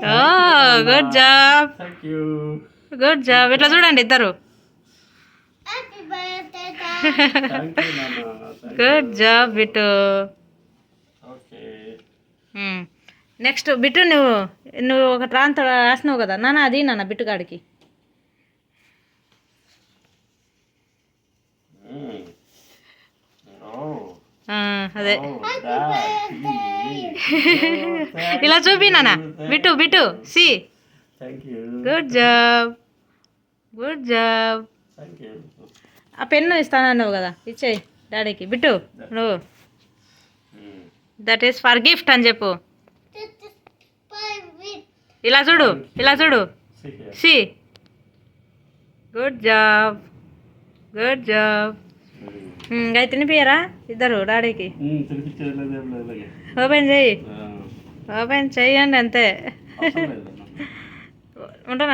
Oh good job, thank you. Good job. ఇట్లా చూడండి ఇద్దరు. థ్యాంక్ యూ నాన్న. Good job Bittu. Okay. Next Bittu, నువ్వు నువ్వు ఒక రాంత రాసినావు కదా నాన్న, అది నాన్న బిట్టు కాడికి. అదే ఇలా చూపి నాన్న. Bittu Bittu see. Thank you. Good job, good job. Thank you. ఆ పెన్ను ఇస్తానన్నావు కదా, ఇచ్చేయి డాడీకి. బిట్టు నువ్వు దట్ ఈస్ ఫర్ గిఫ్ట్ అని చెప్పు. ఇలా చూడు, ఇలా చూడు. See. Good job, good job. ఇంకా తినిపియరా ఇద్దరు డాడీకి? ఓపెన్ చెయ్యి, ఓపెన్ చెయ్యండి అంతే. ఉంటున్నా.